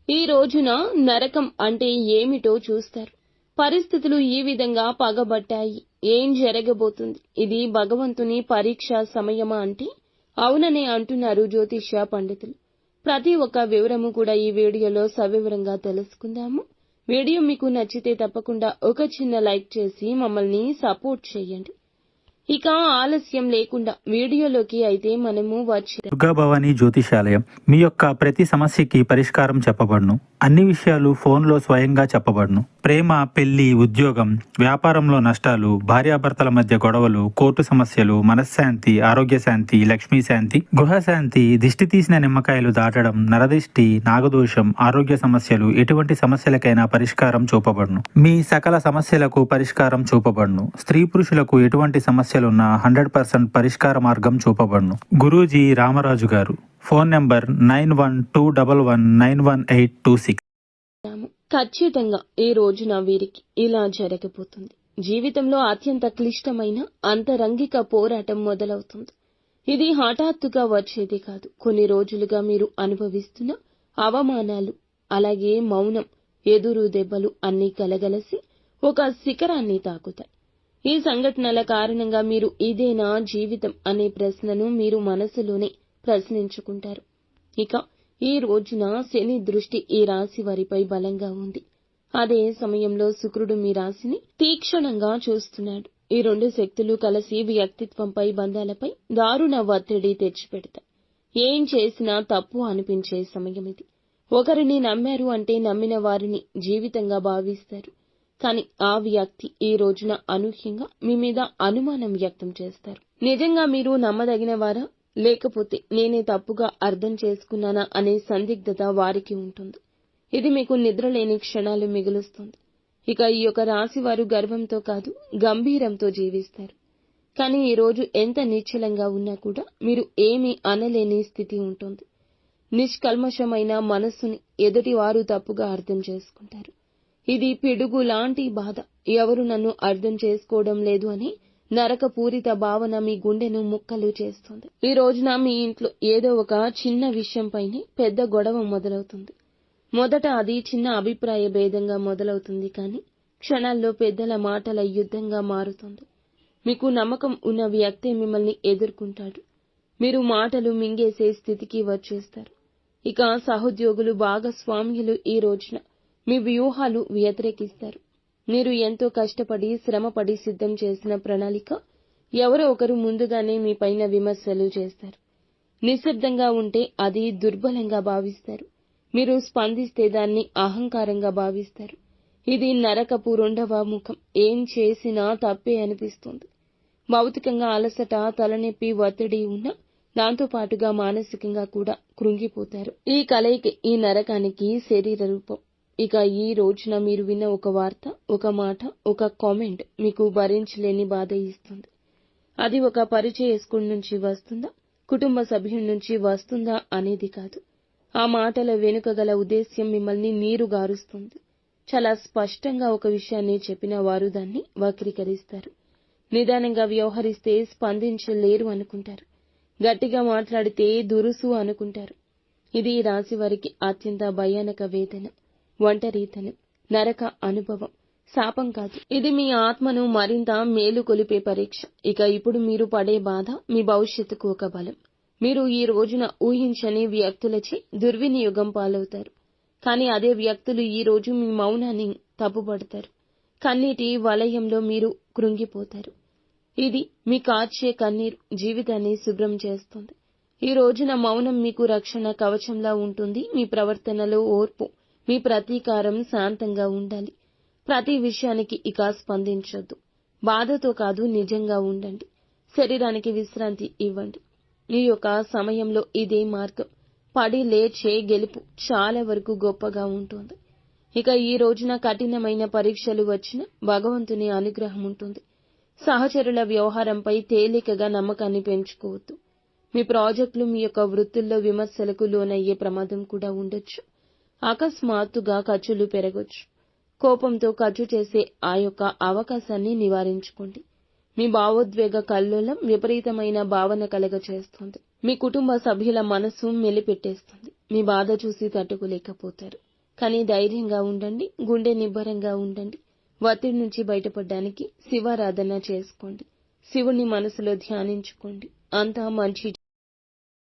ఈ రోజున నరకం అంటే ఏమిటో చూస్తారు. పరిస్థితులు ఈ విధంగా పగబట్టాయి, ఏం జరగబోతుంది, ఇది భగవంతుని పరీక్షా సమయమా అంటే అవుననే అంటున్నారు జ్యోతిష్య పండితులు. ప్రతి ఒక్క వివరము కూడా ఈ వీడియోలో సవివరంగా తెలుసుకుందాము. వీడియో మీకు నచ్చితే తప్పకుండా ఒక చిన్న లైక్ చేసి మమ్మల్ని సపోర్ట్ చేయండి. ఇక ఆలస్యం లేకుండా వీడియోలోకి అయితే మనము దుర్గా భవానీ జ్యోతిషాలయం మీ యొక్క ప్రతి సమస్యకి పరిష్కారం చెప్పబడును. అన్ని విషయాలు ఫోన్లో స్వయంగా చెప్పబడును. ప్రేమ, పెళ్లి, ఉద్యోగం, వ్యాపారంలో నష్టాలు, భార్యాభర్తల మధ్య గొడవలు, కోర్టు సమస్యలు, మనశ్శాంతి, ఆరోగ్య శాంతి, లక్ష్మీ శాంతి, గృహశాంతి, దిష్టి తీసిన నిమ్మకాయలు దాటడం, నరదిష్టి, నాగదోషం, ఆరోగ్య సమస్యలు, ఎటువంటి సమస్యలకైనా పరిష్కారం చూపబడును. మీ సకల సమస్యలకు పరిష్కారం చూపబడును. స్త్రీ పురుషులకు ఎటువంటి సమస్యలున్నా 100% పరిష్కార మార్గం చూపబడును. గురూజీ రామరాజు గారు. Phone number 9121191826. ఖచ్చితంగా ఈ రోజున వీరికి ఇలా జరగబోతుంది. జీవితంలో అత్యంత క్లిష్టమైన అంతరంగిక పోరాటం మొదలవుతుంది. ఇది హఠాత్తుగా వచ్చేది కాదు. కొన్ని రోజులుగా మీరు అనుభవిస్తున్న అవమానాలు, అలాగే మౌనం, ఎదురు దెబ్బలు అన్నీ కలగలసి ఒక శిఖరాన్ని తాకుతాయి. ఈ సంఘటనల కారణంగా మీరు ఇదేనా జీవితం అనే ప్రశ్నను మీరు మనసులోనే ప్రశ్నించుకుంటారు. ఇక ఈ రోజున శని దృష్టి ఈ రాశి వారిపై బలంగా ఉంది. అదే సమయంలో శుక్రుడు మీ రాశిని తీక్షణంగా చూస్తున్నాడు. ఈ రెండు శక్తులు కలిసి వ్యక్తిత్వంపై, బంధాలపై దారుణ ఒత్తిడి తెచ్చిపెడతాయి. ఏం చేసినా తప్పు అనిపించే సమయం ఇది. ఒకరిని నమ్మారు అంటే నమ్మిన వారిని జీవితంగా భావిస్తారు. కానీ ఆ వ్యక్తి ఈ రోజున అనూహ్యంగా మీ మీద అనుమానం వ్యక్తం చేస్తారు. నిజంగా మీరు నమ్మదగిన వారా, లేకపోతే నేనే తప్పుగా అర్థం చేసుకున్నానా అనే సందిగ్ధత వారికి ఉంటుంది. ఇది మీకు నిద్రలేని క్షణాలు మిగులుస్తుంది. ఇక ఈ యొక్క రాశి వారు గర్వంతో కాదు, గంభీరంతో జీవిస్తారు. కానీ ఈ రోజు ఎంత నిశ్చలంగా ఉన్నా కూడా మీరు ఏమీ అనలేని స్థితి ఉంటుంది. నిష్కల్మషమైన మనస్సుని ఎదుటివారు తప్పుగా అర్థం చేసుకుంటారు. ఇది పిడుగు లాంటి బాధ. ఎవరు నన్ను అర్థం చేసుకోవడం లేదు అని నరకపూరిత భావన మీ గుండెను ముక్కలు చేస్తుంది. ఈ రోజున మీ ఇంట్లో ఏదో ఒక చిన్న విషయంపైనే పెద్ద గొడవ మొదలవుతుంది. మొదట అది చిన్న అభిప్రాయ భేదంగా మొదలవుతుంది, కానీ క్షణాల్లో పెద్దల మాటల యుద్ధంగా మారుతుంది. మీకు నమ్మకం ఉన్న వ్యక్తే మిమ్మల్ని ఎదుర్కొంటాడు. మీరు మాటలు మింగేసే స్థితికి వచ్చేస్తారు. ఇక సహోద్యోగులు, భాగస్వామ్యులు ఈ రోజున మీ వ్యూహాలు వ్యతిరేకిస్తారు. మీరు ఎంతో కష్టపడి, శ్రమపడి సిద్ధం చేసిన ప్రణాళిక ఎవరో ఒకరు ముందుగానే మీ పైన విమర్శలు చేస్తారు. నిశ్శబ్దంగా ఉంటే అది దుర్బలంగా భావిస్తారు. మీరు స్పందిస్తే దాన్ని అహంకారంగా భావిస్తారు. ఇది నరకపు రెండవ ముఖం. ఏం చేసినా తప్పే అనిపిస్తుంది. భౌతికంగా అలసట, తలనొప్పి, ఒత్తిడి ఉన్న దాంతో పాటుగా మానసికంగా కూడా కృంగిపోతారు. ఈ కలయిక ఈ నరకానికి శరీర రూపం. ఇక ఈ రోజున మీరు విన్న ఒక వార్త, ఒక మాట, ఒక కామెంట్ మీకు భరించలేని బాధ ఇస్తుంది. అది ఒక పరిచయస్తుడి నుంచి వస్తుందా, కుటుంబ సభ్యుడి నుంచి వస్తుందా అనేది కాదు. ఆ మాటల వెనుక గల ఉద్దేశ్యం మిమ్మల్ని నీరుగారుస్తుంది. చాలా స్పష్టంగా ఒక విషయాన్ని చెప్పిన వారు దాన్ని వక్రీకరిస్తారు. నిదానంగా వ్యవహరిస్తే స్పందించలేరు అనుకుంటారు. గట్టిగా మాట్లాడితే దురుసు అనుకుంటారు. ఇది ఈ రాశి వారికి అత్యంత భయానక వేదన, ఒంటరితనం, నరక అనుభవం, శాపం కాదు. ఇది మీ ఆత్మను మరింత మేలుకొలిపే పరీక్ష. ఇక ఇప్పుడు మీరు పడే బాధ మీ భవిష్యత్తుకు ఒక బలం. మీరు ఈ రోజున ఊహించని వ్యక్తులచే దుర్వినియోగం పాలవుతారు. కానీ అదే వ్యక్తులు ఈ రోజు మీ మౌనాన్ని తప్పుపడతారు. కన్నీటి వలయంలో మీరు కృంగిపోతారు. ఇది మీ కార్చే కన్నీరు జీవితాన్ని శుభ్రం చేస్తుంది. ఈ రోజున మౌనం మీకు రక్షణ కవచంలా ఉంటుంది. మీ ప్రవర్తనలో ఓర్పు, మీ ప్రతీకారం శాంతంగా ఉండాలి. ప్రతి విషయానికి ఇక స్పందించొద్దు. బాధతో కాదు, నిజంగా ఉండండి. శరీరానికి విశ్రాంతి ఇవ్వండి. ఈ యొక్క సమయంలో ఇదే మార్గం. పడి లేచే గెలుపు చాలా వరకు గొప్పగా ఉంటుంది. ఇక ఈ రోజున కఠినమైన పరీక్షలు వచ్చిన భగవంతుని అనుగ్రహం ఉంటుంది. సహచరుల వ్యవహారంపై తేలికగా నమ్మకాన్ని పెంచుకోవద్దు. మీ ప్రాజెక్టులు, మీ యొక్క వృత్తుల్లో విమర్శలకు లోనయ్యే ప్రమాదం కూడా ఉండొచ్చు. అకస్మాత్తుగా ఖర్చులు పెరగొచ్చు. కోపంతో ఖర్చు చేసే ఆ యొక్క అవకాశాన్ని నివారించుకోండి. మీ భావోద్వేగ కల్లోలం విపరీతమైన భావన కలగచేస్తుంది. మీ కుటుంబ సభ్యుల మనసు మెలిపెట్టేస్తుంది. మీ బాధ చూసి తట్టుకోలేకపోతారు. కానీ ధైర్యంగా ఉండండి, గుండె నిబ్బరంగా ఉండండి. ఒత్తిడి నుంచి బయటపడడానికి శివారాధన చేసుకోండి. శివుణ్ణి మనసులో ధ్యానించుకోండి. అంతా మంచి